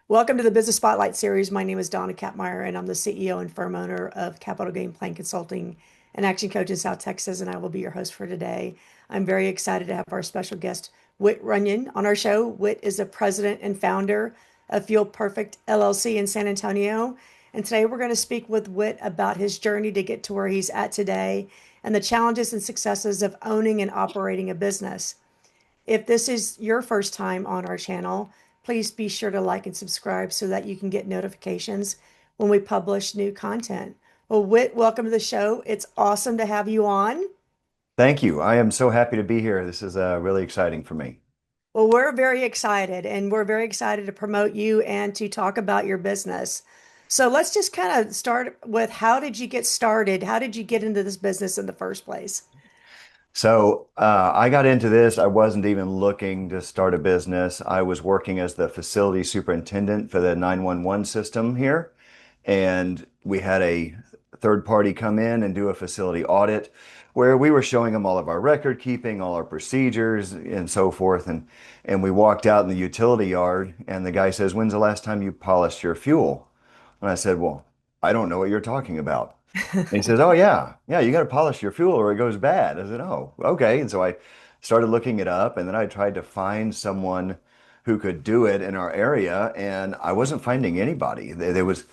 Welcome to the Business Spotlight series. My name is Donna Kapmeyer, and I'm the CEO and firm owner of Capital Gain Plan Consulting and Action Coach in South Texas, and I will be your host for today. I'm very excited to have our special guest, Whit Runion, on our show. Whit is the president and founder of Fuel Perfect LLC in San Antonio. And today we're going to speak with Whit about his journey to get to where he's at today and the challenges and successes of owning and operating a business. If this is your first time on our channel, please be sure to like and subscribe so that you can get notifications when we publish new content. Well, Whit, welcome to the show. It's awesome to have you on. Thank you. I am so happy to be here. This is really exciting for me. Well, we're very excited and we're very excited to promote you and to talk about your business. So let's just kind of start with how did you get started? How did you get into this business in the first place? I got into this. I wasn't even looking to start a business. I was working as the facility superintendent for the 911 system here. And we had a third party come in and do a facility audit where we were showing them all of our record keeping, all our procedures and so forth. And we walked out in the utility yard and the guy says, "When's the last time you polished your fuel?" And I said, "Well, I don't know what you're talking about." And he says, "Oh yeah, you got to polish your fuel or it goes bad." I said, "Oh, okay." And so I started looking it up, and then I tried to find someone who could do it in our area, and I wasn't finding anybody. There was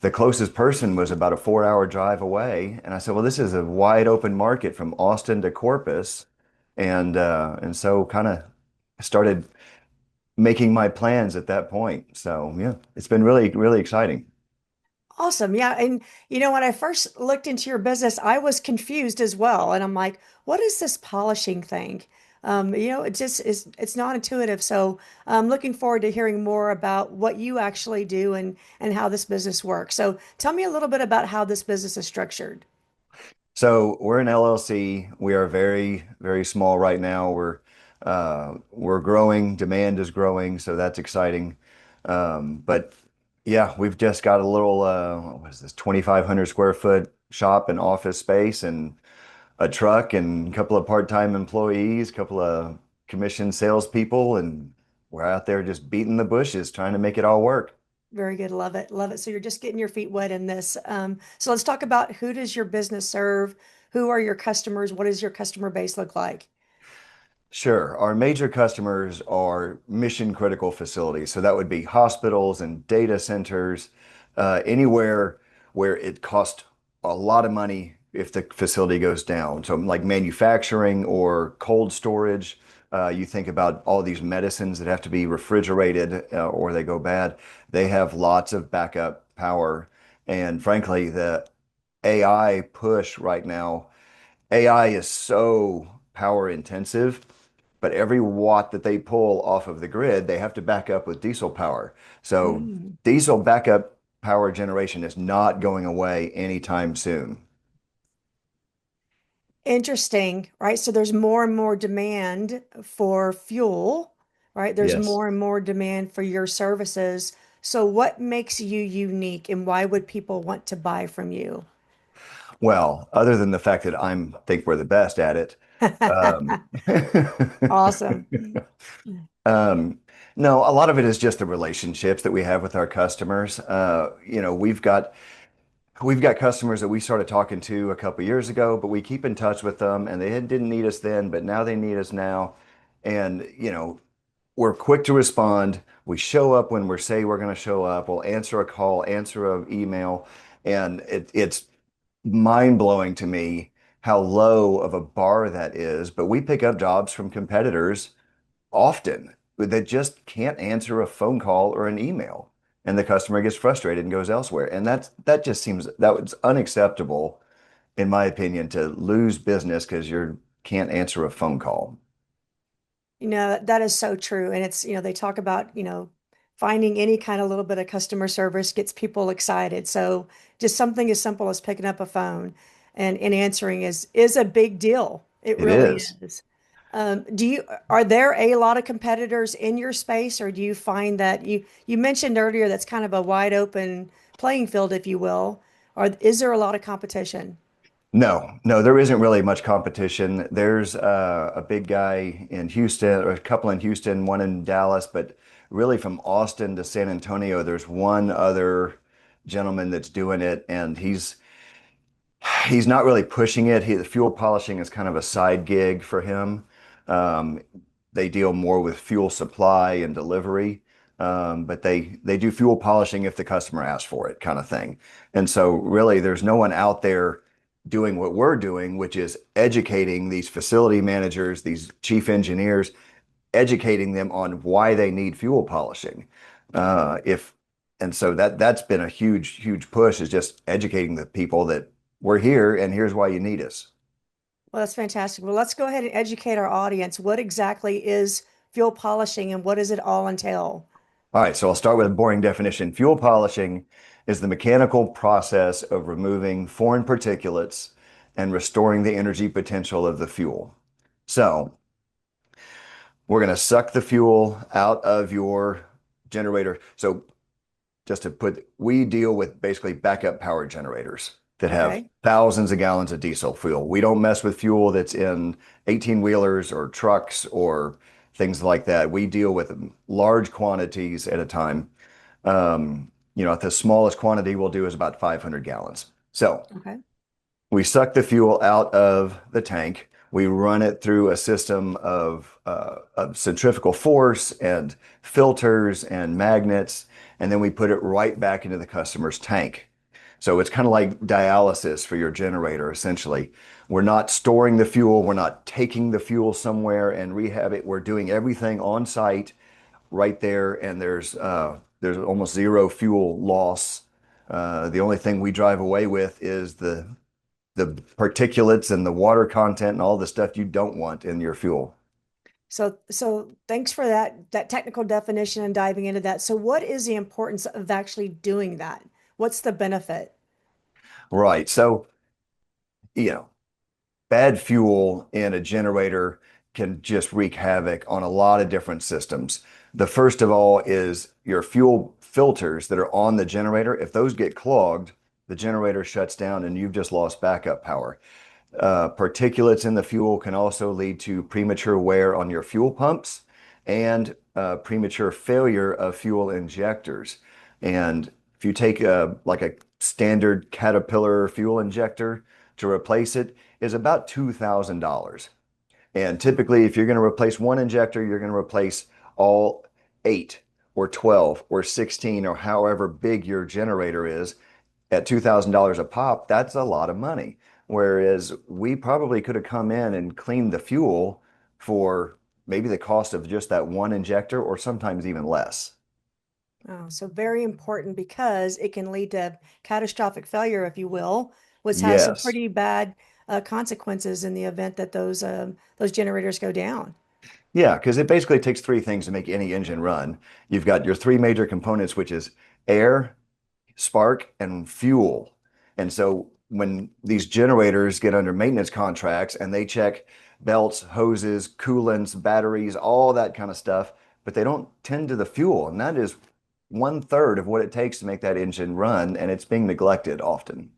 the closest person was about a 4-hour drive away, and I said, "Well, this is a wide open market from Austin to Corpus," and so kind of started making my plans at that point. So yeah, it's been really exciting. Awesome. Yeah. And when I first looked into your business, I was confused as well. And I'm like, what is this polishing thing? It just is, it's not intuitive. So I'm looking forward to hearing more about what you actually do and how this business works. So tell me a little bit about how this business is structured. So we're an LLC. We are very small right now. We're growing. Demand is growing, so that's exciting. But yeah, we've just got a little what is this, 2,500 square foot shop and office space and a truck and a couple of part-time employees, a couple of commissioned salespeople, and we're out there just beating the bushes trying to make it all work. Very good. Love it. Love it. So you're just getting your feet wet in this. So let's talk about who does your business serve? Who are your customers? What does your customer base look like? Sure. Our major customers are mission critical facilities. So that would be hospitals and data centers, anywhere where it costs a lot of money if the facility goes down. So like manufacturing or cold storage, you think about all these medicines that have to be refrigerated, or they go bad. They have lots of backup power. And frankly, the AI push right now, AI is so power intensive, but every watt that they pull off of the grid, they have to back up with diesel power. So Mm. diesel backup power generation is not going away anytime soon. Interesting, right? So there's more and more demand for fuel, right? There's Yes. more and more demand for your services. So what makes you unique and why would people want to buy from you? Well, other than the fact that I'm think we're the best at it. Um, Awesome. um, no, a lot of it is just the relationships that we have with our customers. We've got customers that we started talking to a couple years ago, but we keep in touch with them, and didn't need us then, but now they need us now. And we're quick to respond. We show up when we say we're going to show up. We'll answer a call, answer an email, and it's mind-blowing to me how low of a bar that is. But we pick up jobs from competitors often that just can't answer a phone call or an email, and the customer gets frustrated and goes elsewhere. And that just seems that was unacceptable, in my opinion, to lose business because you can't answer a phone call. That is so true. And it's, they talk about, finding any kind of little bit of customer service gets people excited. So just something as simple as picking up a phone and answering is a big deal. It It really is. is. Are there a lot of competitors in your space, or do you find that you mentioned earlier that's kind of a wide open playing field, if you will, or is there a lot of competition? No, no, there isn't really much competition. There's a big guy in Houston, or a couple in Houston, one in Dallas, but really from Austin to San Antonio, there's one other gentleman that's doing it, and he's not really pushing it. The fuel polishing is kind of a side gig for him. Um, they deal more with fuel supply and delivery, but they do fuel polishing if the customer asks for it, kind of thing. And so, really, there's no one out there doing what we're doing, which is educating these facility managers, these chief engineers, educating them on why they need fuel polishing. If and so that's been a huge push is just educating the people that we're here and here's why you need us. Well, that's fantastic. Well, let's go ahead and educate our audience. What exactly is fuel polishing and what does it all entail? All right, so I'll start with a boring definition. Fuel polishing is the mechanical process of removing foreign particulates and restoring the energy potential of the fuel. So we're going to suck the fuel out of your generator. So just to put, we deal with basically backup power generators that have Okay. thousands of gallons of diesel fuel. We don't mess with fuel that's in 18 wheelers or trucks or things like that. We deal with large quantities at a time. The smallest quantity we'll do is about 500 gallons. So Okay. we suck the fuel out of the tank. We run it through a system of centrifugal force and filters and magnets, and then we put it right back into the customer's tank. So it's kind of like dialysis for your generator, essentially. We're not storing the fuel, we're not taking the fuel somewhere and rehab it. We're doing everything on site right there, and there's almost zero fuel loss. The only thing we drive away with is the particulates and the water content and all the stuff you don't want in your fuel. So thanks for that technical definition and diving into that. So what is the importance of actually doing that? What's the benefit? Right. So, you know, bad fuel in a generator can just wreak havoc on a lot of different systems. The first of all is your fuel filters that are on the generator. If those get clogged, the generator shuts down and you've just lost backup power. Particulates in the fuel can also lead to premature wear on your fuel pumps and premature failure of fuel injectors. And if you take like a standard Caterpillar fuel injector to replace it, is about $2,000. And typically, if you're going to replace one injector, you're going to replace all eight or 12 or 16 or however big your generator is at $2,000 a pop, that's a lot of money. Whereas we probably could have come in and cleaned the fuel for maybe the cost of just that one injector or sometimes even less. Oh, so very important because it can lead to catastrophic failure, if you will, which has some Yes. pretty bad consequences in the event that those generators go down. Yeah, because it basically takes three things to make any engine run. You've got your three major components, which is air, spark, and fuel. And so when these generators get under maintenance contracts and they check belts, hoses, coolants, batteries, all that kind of stuff, but they don't tend to the fuel. And that is one third of what it takes to make that engine run, and it's being neglected often.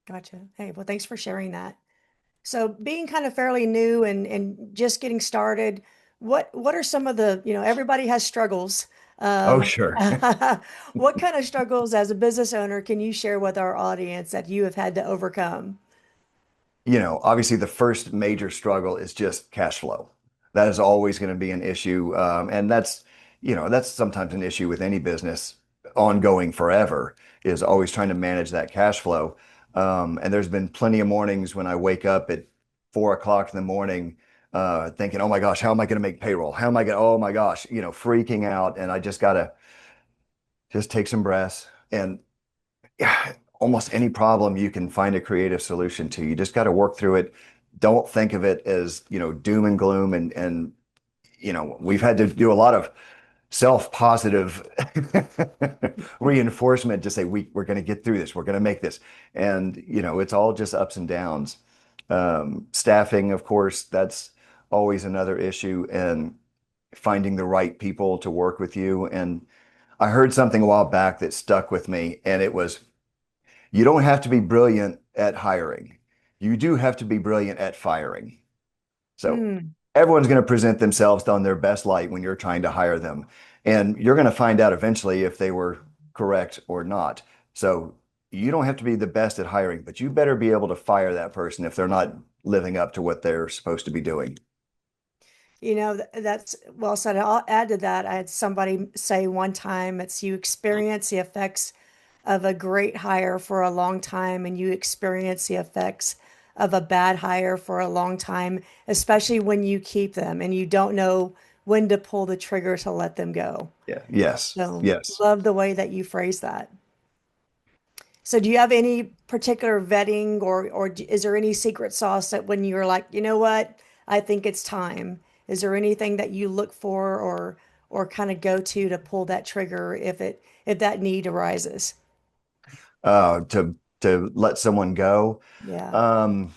Gotcha. Hey, well, thanks for sharing that. So being kind of fairly new and just getting started, what are some of the, everybody has struggles. Oh, Um, sure. what kind of struggles as a business owner can you share with our audience that you have had to overcome? Obviously the first major struggle is just cash flow. That is always going to be an issue. And that's sometimes an issue with any business ongoing forever is always trying to manage that cash flow. And there's been plenty of mornings when I wake up at 4 o'clock in the morning, thinking, oh my gosh, how am I going to make payroll? How am I going to, oh my gosh, freaking out. And I just got to just take some breaths and yeah, almost any problem you can find a creative solution to. You just got to work through it. Don't think of it as, doom and gloom and we've had to do a lot of self-positive reinforcement to say we're going to get through this. We're going to make this. And, it's all just ups and downs. Staffing, of course, that's always another issue and finding the right people to work with you. And I heard something a while back that stuck with me, and it was you don't have to be brilliant at hiring. you do have to be brilliant at firing. So Mm. everyone's going to present themselves on their best light when you're trying to hire them. And you're going to find out eventually if they were correct or not. So you don't have to be the best at hiring, but you better be able to fire that person if they're not living up to what they're supposed to be doing. That's well said. I'll add to that. I had somebody say one time, it's you experience the effects of a great hire for a long time, and you experience the effects of a bad hire for a long time, especially when you keep them and you don't know when to pull the trigger to let them go. Yeah. Yes. So, Yes. love the way that you phrase that. So do you have any particular vetting or is there any secret sauce that when you're like, you know what, I think it's time? Is there anything that you look for or kind of go to pull that trigger if that need arises? To let someone go. Yeah. Um,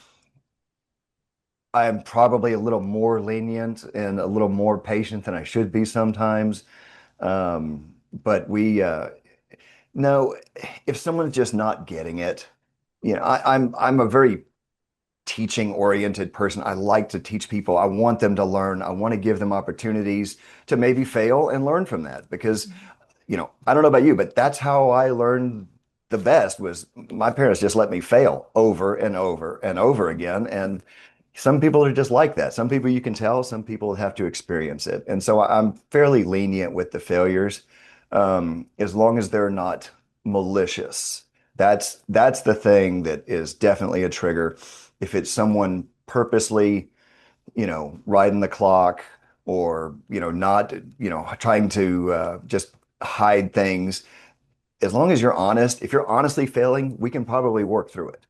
I am probably a little more lenient and a little more patient than I should be sometimes. But we no, if someone's just not getting it, I'm a very teaching oriented person. I like to teach people. I want them to learn. I want to give them opportunities to maybe fail and learn from that because I don't know about you, but that's how I learned the best was my parents just let me fail over and over and over again. And some people are just like that. Some people you can tell, some people have to experience it. And so I'm fairly lenient with the failures, as long as they're not malicious. That's the thing that is definitely a trigger. If it's someone purposely, riding the clock or, not, trying to just hide things. As long as you're honest, if you're honestly failing, we can probably work through it.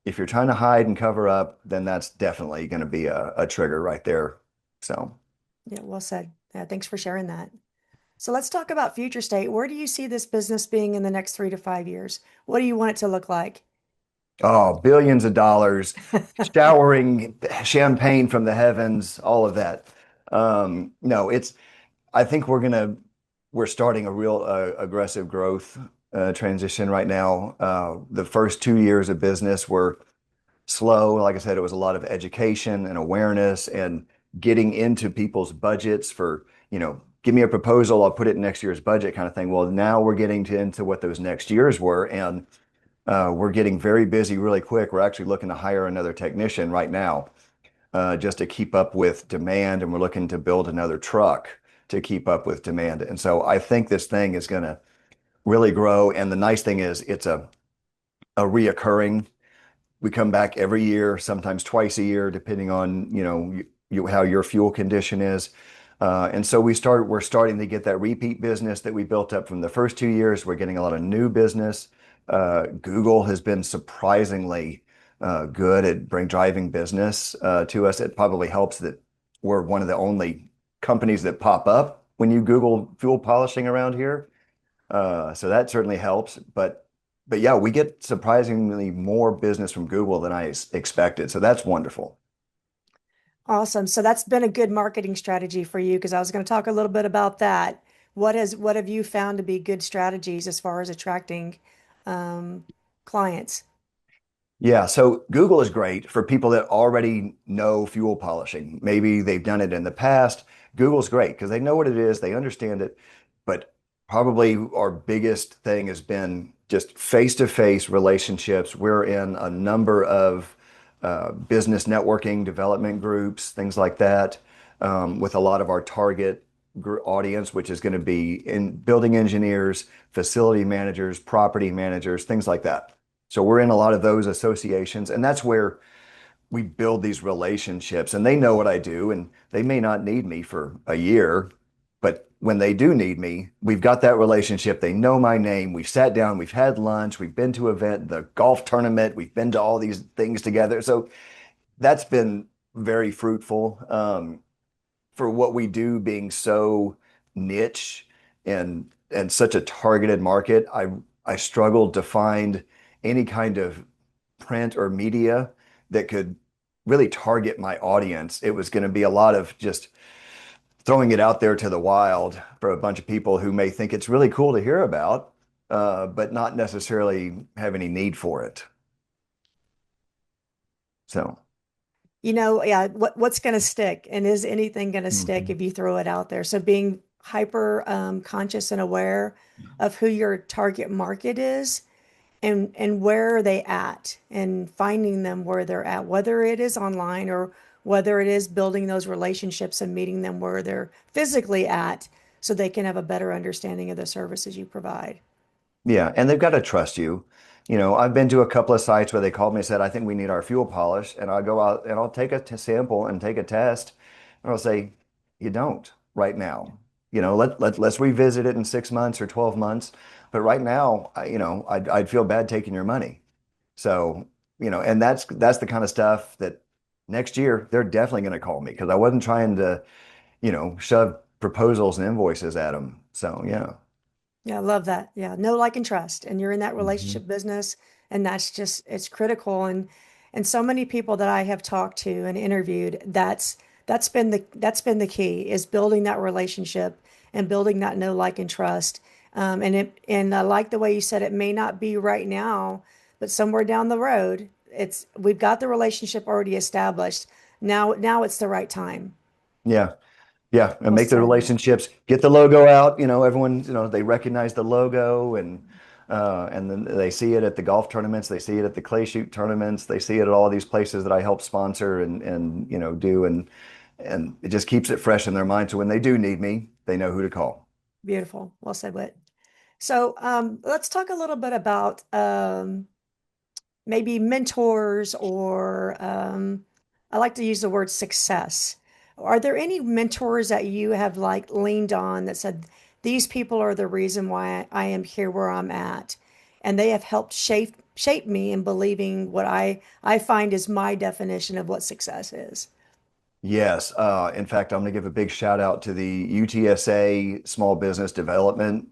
If you're trying to hide and cover up, then that's definitely going to be a trigger right there. So, Yeah, well said. Yeah, thanks for sharing that. So let's talk about future state. Where do you see this business being in the next 3 to 5 years? What do you want it to look like? oh, billions of dollars, showering champagne from the heavens, all of that. No, I think we're starting a real aggressive growth transition right now. The first 2 years of business were slow. Like I said, it was a lot of education and awareness and getting into people's budgets for, give me a proposal, I'll put it in next year's budget kind of thing. Well, now we're getting into what those next years were, and we're getting very busy really quick. We're actually looking to hire another technician right now, just to keep up with demand, and we're looking to build another truck to keep up with demand. And so I think this thing is going to really grow. And the nice thing is it's a reoccurring. We come back every year, sometimes twice a year, depending on, how your fuel condition is. And so we're starting to get that repeat business that we built up from the first 2 years. We're getting a lot of new business. Google has been surprisingly good at bring driving business to us. It probably helps that we're one of the only companies that pop up when you Google fuel polishing around here. So that certainly helps. But yeah, we get surprisingly more business from Google than I expected. So that's wonderful. Awesome. So that's been a good marketing strategy for you because I was going to talk a little bit about that. What have you found to be good strategies as far as attracting um, clients? Yeah, so Google is great for people that already know fuel polishing. Maybe they've done it in the past. Google's great because they know what it is, they understand it. But probably our biggest thing has been just face-to-face relationships. We're in a number of business networking development groups, things like that, with a lot of our target audience, which is going to be in building engineers, facility managers, property managers, things like that. So we're in a lot of those associations, and that's where we build these relationships. And they know what I do, and they may not need me for a year, but when they do need me, we've got that relationship. They know my name. We've sat down, we've had lunch, we've been to event, the golf tournament, we've been to all these things together. So that's been very fruitful. For what we do being so niche and such a targeted market, I struggled to find any kind of print or media that could really target my audience. It was going to be a lot of just throwing it out there to the wild for a bunch of people who may think it's really cool to hear about, but not necessarily have any need for it. So, Yeah, what's going to stick, and is anything going to stick mhm. if you throw it out there? So being hyper conscious and aware of who your target market is and where are they at, and finding them where they're at, whether it is online or whether it is building those relationships and meeting them where they're physically at so they can have a better understanding of the services you provide. Yeah, and they've got to trust you. I've been to a couple of sites where they called me and said, I think we need our fuel polish. And I'll go out and I'll take a sample and take a test. And I'll say, you don't right now. Let's revisit it in 6 months or 12 months. But right now, I'd feel bad taking your money. So, and that's the kind of stuff that next year they're definitely going to call me because I wasn't trying to, shove proposals and invoices at them. So, yeah. Yeah, I love that. Yeah, know, like, and trust. And you're in that Mhm. relationship business, and that's just it's critical. And so many people that I have talked to and interviewed, that's been the key is building that relationship and building that know, like, and trust. And I like the way you said it may not be right now, but somewhere down the road, we've got the relationship already established. Now it's the right time. Yeah. Yeah, and Well make the said. relationships, get the logo out, everyone, they recognize the logo and then they see it at the golf tournaments, they see it at the clay shoot tournaments, they see it at all these places that I help sponsor and do and it just keeps it fresh in their mind so when they do need me, they know who to call. Beautiful. Well said, Whit. So let's talk a little bit about maybe mentors or I like to use the word success. Are there any mentors that you have like leaned on that said, these people are the reason why I am here where I'm at? And they have helped shape me in believing what I find is my definition of what success is. Yes. In fact, I'm going to give a big shout out to the UTSA Small Business Development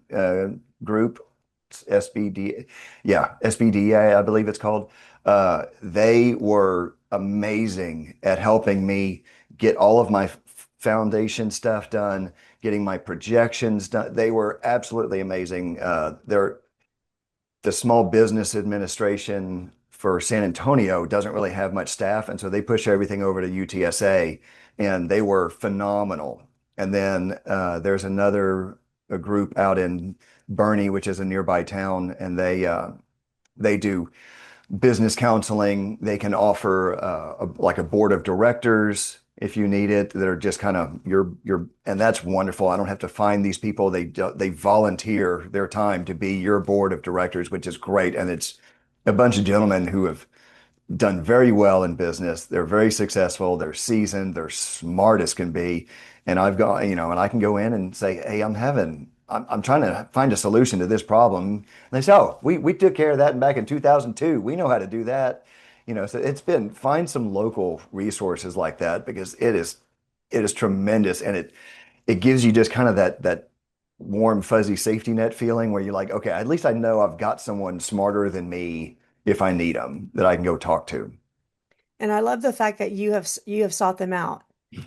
Group, SBD. Yeah, SBDA, I believe it's called. They were amazing at helping me get all of my foundation stuff done, getting my projections done. They were absolutely amazing. They're the Small Business Administration for San Antonio doesn't really have much staff, and so they push everything over to UTSA, and they were phenomenal. And then there's another a group out in Bernie, which is a nearby town, and they do business counseling. They can offer like a board of directors if you need it. That are just kind of and that's wonderful. I don't have to find these people. They volunteer their time to be your board of directors, which is great. And it's a bunch of gentlemen who have done very well in business. They're very successful. They're seasoned. They're smart as can be. And I've got, and I can go in and say, hey, I'm trying to find a solution to this problem. And they say, oh, we took care of that back in 2002. We know how to do that. So find some local resources like that because it is tremendous. And it gives you just kind of that warm, fuzzy safety net feeling where you're like, okay, at least I know I've got someone smarter than me if I need them that I can go talk to. And I love the fact that you have sought them out,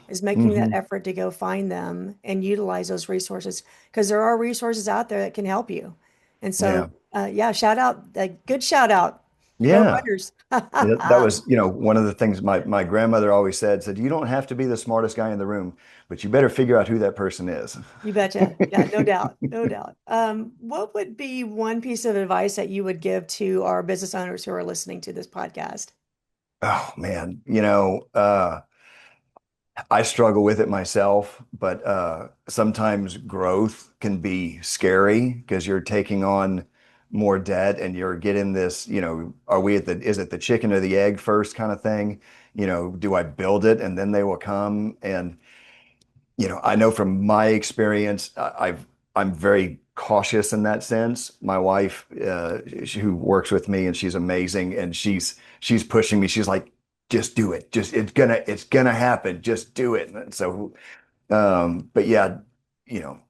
is making that Hmm. effort to go find them and utilize those resources because there are resources out there that can help you. And so, Yeah. yeah, shout out, good shout out. Go Yeah. Runners. That was, one of the things my grandmother always said, you don't have to be the smartest guy in the room, but you better figure out who that person is. You betcha. Yeah, no doubt. No doubt. What would be one piece of advice that you would give to our business owners who are listening to this podcast? Oh man, I struggle with it myself, but sometimes growth can be scary because you're taking on more debt and you're getting this, is it the chicken or the egg first kind of thing? Do I build it and then they will come? And, I know from my experience, I'm very cautious in that sense. My wife, who works with me and she's amazing and she's pushing me. She's like, just do it. Just it's gonna happen. Just do it. And so, but yeah, you know,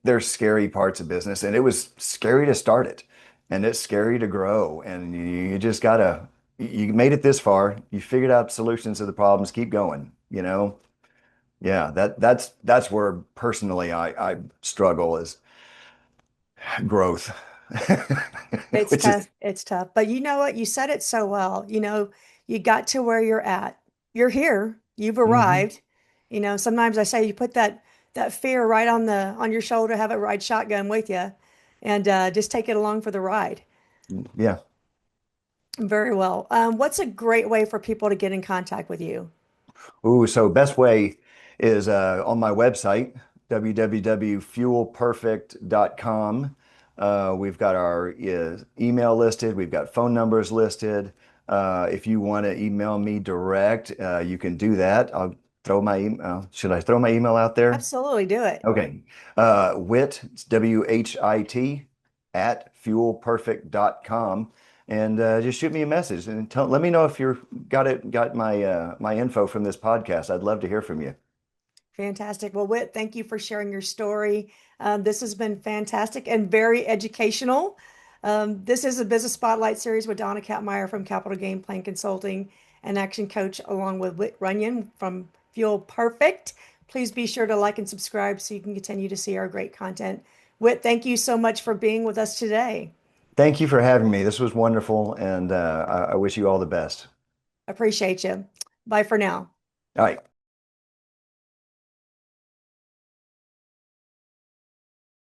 there's scary parts of business, and it was scary to start it, and it's scary to grow, and you just gotta. You made it this far. You figured out solutions to the problems. Keep going. Yeah, that's where personally I struggle is growth, It's which is tough. It's tough. But you know what? You said it so well. You got to where you're at. You're here. You've Hmm. arrived. Sometimes I say you put that fear right on your shoulder, have it ride shotgun with you, and just take it along for the ride. Yeah. Very well. What's a great way for people to get in contact with you? Ooh, so best way is on my website, www.fuelperfect.com. We've got our email listed. We've got phone numbers listed. If you want to email me direct, you can do that. I'll throw my email. Should I throw my email out there? Absolutely, do it. Okay. Whit, it's WHIT, at fuelperfect.com. And just shoot me a message and let me know if you're got my info from this podcast. I'd love to hear from you. Fantastic. Well, Whit, thank you for sharing your story. This has been fantastic and very educational. This is a Business Spotlight series with Donna Kapmeyer from Capital Game Plan Consulting and Action Coach, along with Whit Runion from Fuel Perfect. Please be sure to like and subscribe so you can continue to see our great content. Whit, thank you so much for being with us today. Thank you for having me. This was wonderful, and I wish you all the best. Appreciate you. Bye for now. All right.